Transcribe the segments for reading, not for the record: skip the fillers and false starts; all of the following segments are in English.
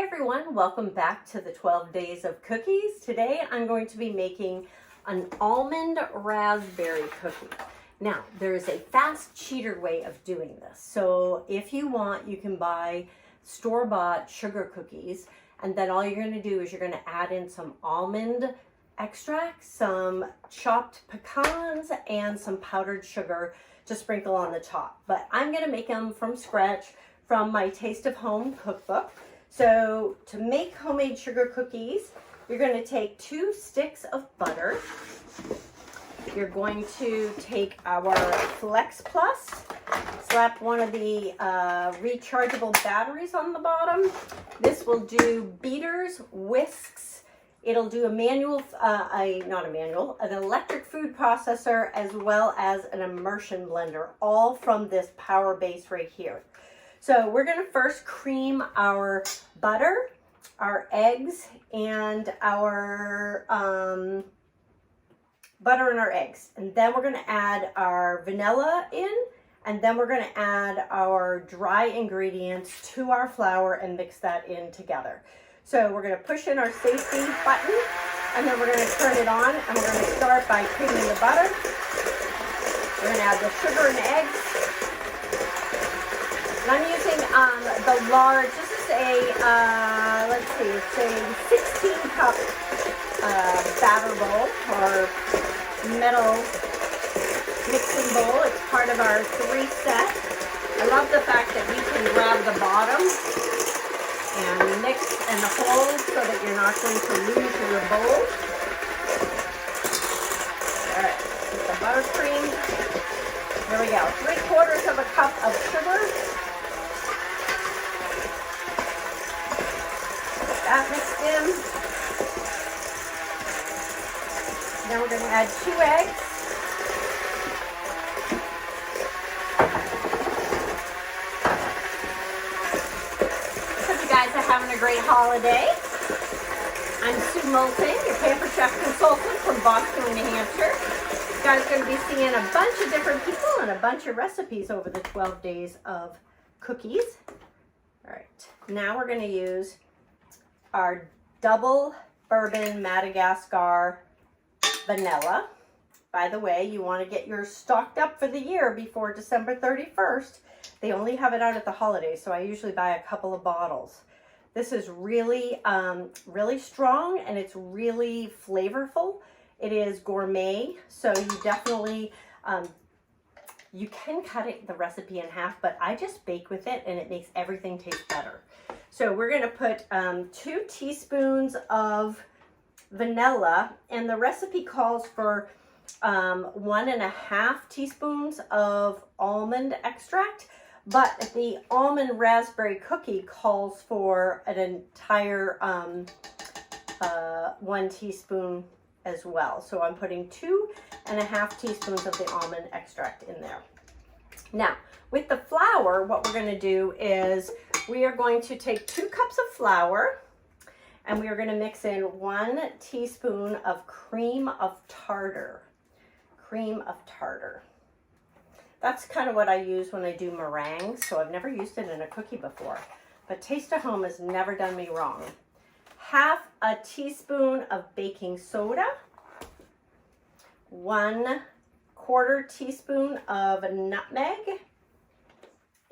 Hey everyone, welcome back to the 12 Days of Cookies. Today I'm going to be making an almond raspberry cookie. Now, there is a fast, cheater way of doing this. So if you want, you can buy store-bought sugar cookies, and then all you're going to do is you're going to add in some almond extract, some chopped pecans, and some powdered sugar to sprinkle on the top. But I'm going to make them from scratch from my Taste of Home cookbook. So to make homemade sugar cookies, you're going to take 2 sticks of butter. You're going to take our Flex Plus, slap one of the rechargeable batteries on the bottom. This will do beaters, whisks. It'll do an electric food processor, as well as an immersion blender, all from this power base right here. So we're going to first cream our butter, our eggs, and our And then we're going to add our vanilla in, and then we're going to add our dry ingredients to our flour and mix that in together. So we're going to push in our safety button, and then we're going to turn it on, and we're going to start by creaming the butter. We're going to add the sugar and eggs. And I'm using the large, this is a, let's see, it's a 16-cup batter bowl or metal mixing bowl. It's part of our 3-set. I love the fact that you can grab the bottom and mix and hold so that you're not going to lose your bowl. All right, get the buttercream. Here we go, 3/4 cup of sugar. That mixed in. Now we're going to add 2 eggs. Hope you guys are having a great holiday. I'm Sue Moulton, your Pamper Chef consultant from Boston, New Hampshire. You guys are going to be seeing a bunch of different people and a bunch of recipes over the 12 days of cookies. All right, now we're going to use our double bourbon Madagascar vanilla. By the way, you want to get yours stocked up for the year before December 31st. They only have it out at the holidays, so I usually buy a couple of bottles. This is really, really strong, and it's really flavorful. It is gourmet, so you definitely, you can cut the recipe in half, but I just bake with it, and it makes everything taste better. So we're going to put 2 teaspoons of vanilla, and the recipe calls for 1.5 teaspoons of almond extract, but the almond raspberry cookie calls for an entire 1 teaspoon as well. So I'm putting 2.5 teaspoons of the almond extract in there. Now, with the flour, what we're going to do is we are going to take 2 cups of flour, and we are going to mix in 1 teaspoon of cream of tartar. Cream of tartar. That's kind of what I use when I do meringues, so I've never used it in a cookie before. But Taste of Home has never done me wrong. 1/2 teaspoon of baking soda. 1/4 teaspoon of nutmeg.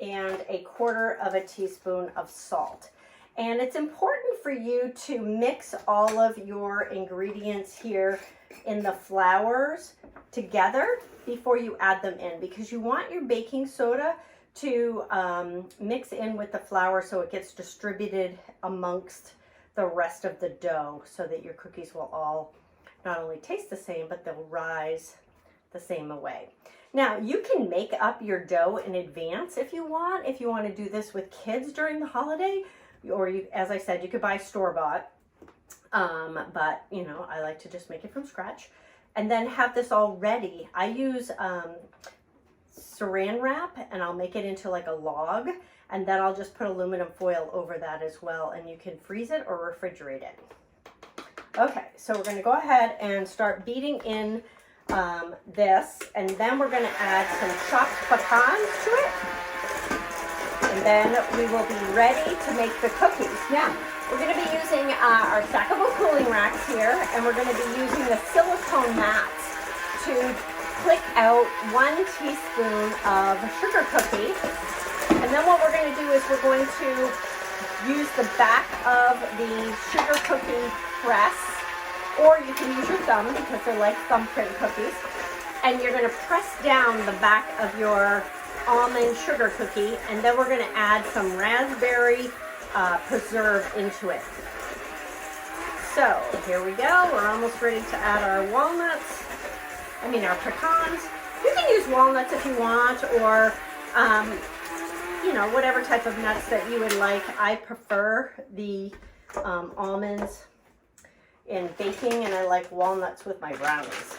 And 1/4 teaspoon of salt. And it's important for you to mix all of your ingredients here in the flours together before you add them in, because you want your baking soda to mix in with the flour so it gets distributed amongst the rest of the dough, so that your cookies will all not only taste the same, but they'll rise the same way. Now, you can make up your dough in advance if you want. If you want to do this with kids during the holiday, or you, as I said, you could buy store-bought. But, you know, I like to just make it from scratch. And then have this all ready. I use saran wrap, and I'll make it into like a log. And then I'll just put aluminum foil over that as well. And you can freeze it or refrigerate it. Okay, so we're going to go ahead and start beating in this, and then we're going to add some chopped pecans to it. And then we will be ready to make the cookies. Now, we're going to be using our stackable cooling racks here, and we're going to be using the silicone mats to click out 1 teaspoon of sugar cookie. And then what we're going to do is we're going to use the back of the sugar cookie press, or you can use your thumb because they're like thumbprint cookies. And you're going to press down the back of your almond sugar cookie, and then we're going to add some raspberry preserve into it. So here we go. We're almost ready to add our walnuts. Our pecans. You can use walnuts if you want, or whatever type of nuts that you would like. I prefer the almonds in baking, and I like walnuts with my brownies.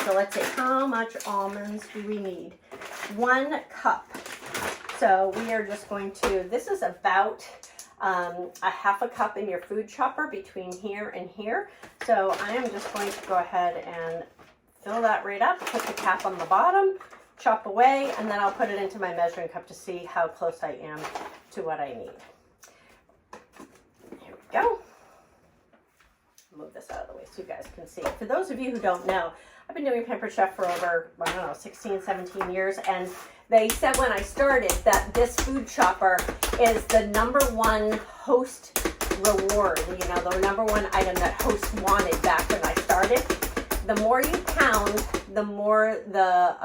So let's see, how much almonds do we need? 1 cup. So we are just going to, this is about a half a cup in your food chopper between here and here. So I am just going to go ahead and fill that right up, put the cap on the bottom, chop away, and then I'll put it into my measuring cup to see how close I am to what I need. Here we go. Move this out of the way so you guys can see. For those of you who don't know, I've been doing Pampered Chef for over, 16, 17 years, and they said when I started that this food chopper is the #1 host reward, the #1 item that hosts wanted back when I started. The more you pound, the more the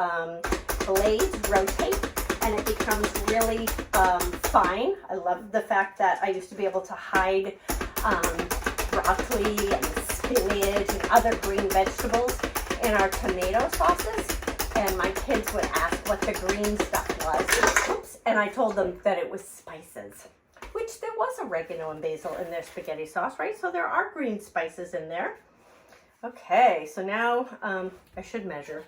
blades rotate, and it becomes really fine. I love the fact that I used to be able to hide broccoli and spinach and other green vegetables in our tomato sauces, and my kids would ask what the green stuff was. Oops. And I told them that it was spices, which there was oregano and basil in their spaghetti sauce, right? So there are green spices in there. Okay, so now I should measure.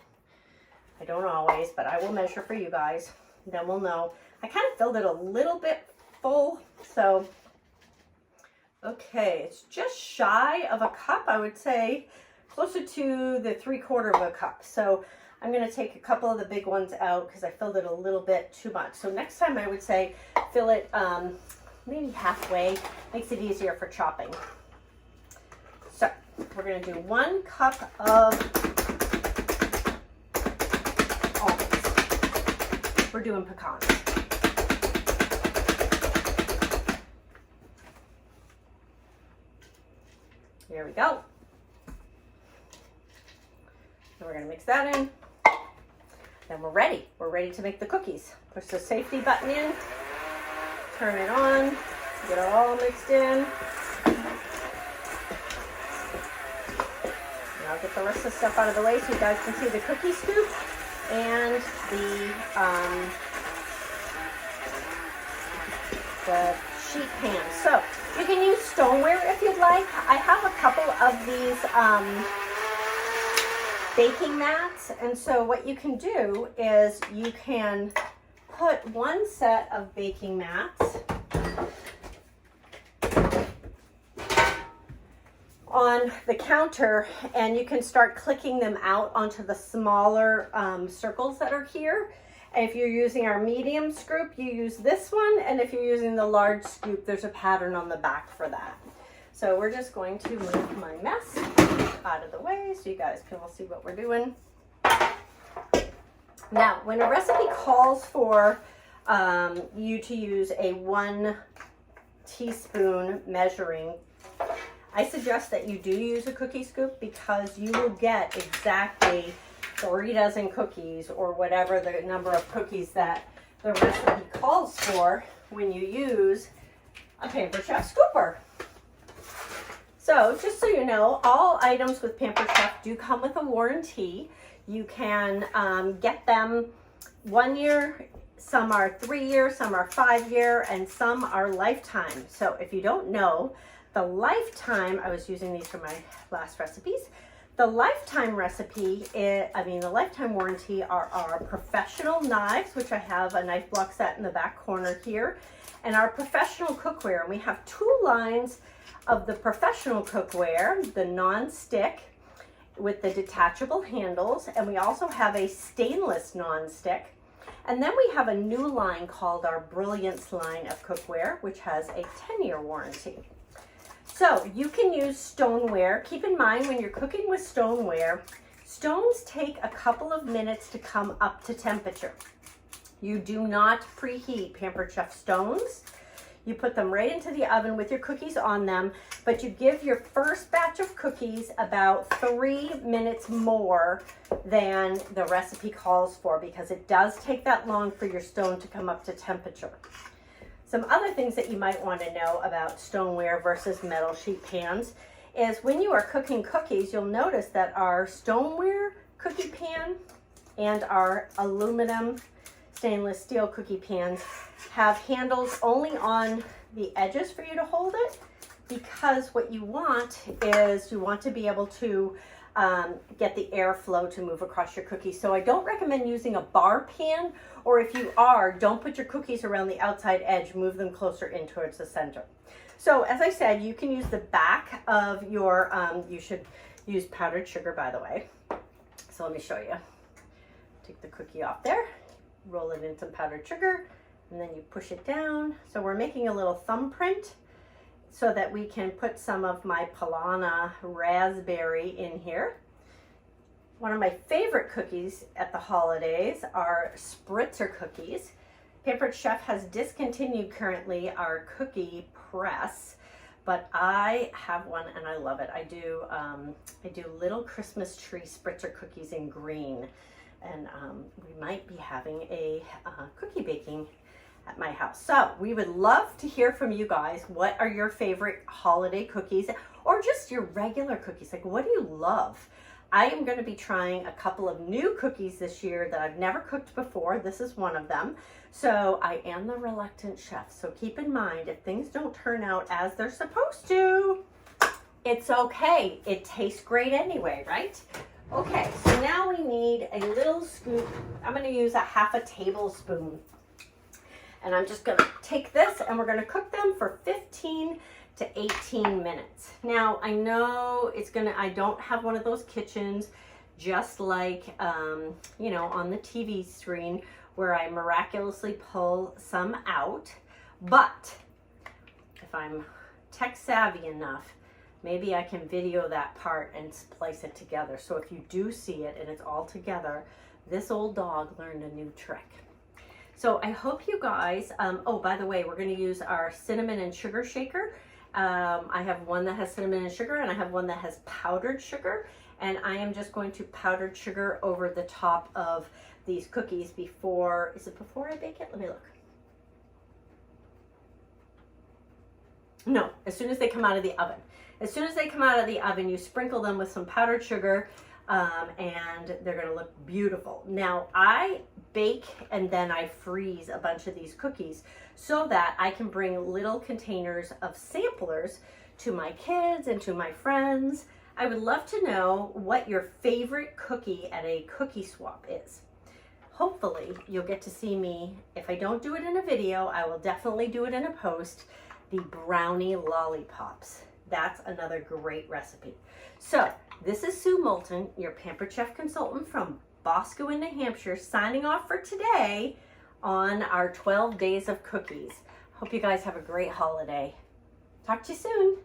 I don't always, but I will measure for you guys. Then we'll know. I kind of filled it a little bit full, so okay, it's just shy of a cup, I would say, closer to the 3/4 of a cup. So I'm going to take a couple of the big ones out because I filled it a little bit too much. So next time I would say fill it maybe halfway, makes it easier for chopping. So we're going to do 1 cup of almonds. We're doing pecans. Here we go. And we're going to mix that in. Then we're ready. We're ready to make the cookies. Push the safety button in. Turn it on. Get it all mixed in. I'll get the rest of the stuff out of the way so you guys can see the cookie scoop and the sheet pan. So you can use stoneware if you'd like. I have a couple of these baking mats, and so what you can do is you can put 1 set of baking mats on the counter, and you can start clicking them out onto the smaller circles that are here. And if you're using our medium scoop, you use this one, and if you're using the large scoop, there's a pattern on the back for that. So we're just going to move my mess out of the way so you guys can all see what we're doing. Now, when a recipe calls for you to use a 1 teaspoon measuring, I suggest that you do use a cookie scoop because you will get exactly 3 dozen cookies or whatever the number of cookies that the recipe calls for when you use a Pampered Chef scooper. So just so you know, all items with Pampered Chef do come with a warranty. You can get them 1 year, some are 3 year, some are 5 year, and some are lifetime. So if you don't know, the lifetime, I was using these for my last recipes. The lifetime recipe, the lifetime warranty are our professional knives, which I have a knife block set in the back corner here, and our professional cookware. And we have 2 lines of the professional cookware, the non-stick with the detachable handles, and we also have a stainless non-stick. And then we have a new line called our Brilliance line of cookware, which has a 10-year warranty. So you can use stoneware. Keep in mind when you're cooking with stoneware, stones take a couple of minutes to come up to temperature. You do not preheat Pampered Chef stones. You put them right into the oven with your cookies on them, but you give your first batch of cookies about 3 minutes more than the recipe calls for, because it does take that long for your stone to come up to temperature. Some other things that you might want to know about stoneware versus metal sheet pans is when you are cooking cookies, you'll notice that our stoneware cookie pan and our aluminum stainless steel cookie pans have handles only on the edges for you to hold it, because what you want is you want to be able to get the airflow to move across your cookies. So I don't recommend using a bar pan, or if you are, don't put your cookies around the outside edge, move them closer in towards the center. So as I said, you can use the back of your, you should use powdered sugar, by the way. So let me show you. Take the cookie off there, roll it in some powdered sugar, and then you push it down. So we're making a little thumbprint so that we can put some of my Polana raspberry in here. One of my favorite cookies at the holidays are spritzer cookies. Pampered Chef has discontinued currently our cookie press, but I have one and I love it. I do little Christmas tree spritzer cookies in green, and we might be having a cookie baking at my house. So we would love to hear from you guys. What are your favorite holiday cookies, or just your regular cookies? Like, what do you love? I am going to be trying a couple of new cookies this year that I've never cooked before. This is one of them. So I am the reluctant chef. So keep in mind, if things don't turn out as they're supposed to, it's okay. It tastes great anyway, right? Okay, so now we need a little scoop. I'm going to use a half a tablespoon. And I'm just gonna take this and we're gonna cook them for 15 to 18 minutes. Now, I know I don't have one of those kitchens just like, you know, on the TV screen where I miraculously pull some out. But if I'm tech savvy enough, maybe I can video that part and splice it together. So if you do see it and it's all together, this old dog learned a new trick. So I hope you guys, oh, by the way, we're going to use our cinnamon and sugar shaker. I have one that has cinnamon and sugar, and I have one that has powdered sugar. And I am just going to powdered sugar over the top of these cookies before, is it before I bake it? Let me look. No, as soon as they come out of the oven. As soon as they come out of the oven, you sprinkle them with some powdered sugar, and they're going to look beautiful. Now, I bake and then I freeze a bunch of these cookies so that I can bring little containers of samplers to my kids and to my friends. I would love to know what your favorite cookie at a cookie swap is. Hopefully you'll get to see me. If I don't do it in a video, I will definitely do it in a post. The brownie lollipops. That's another great recipe. So this is Sue Moulton, your Pampered Chef consultant from Bosco in New Hampshire, signing off for today on our 12 days of cookies. Hope you guys have a great holiday. Talk to you soon.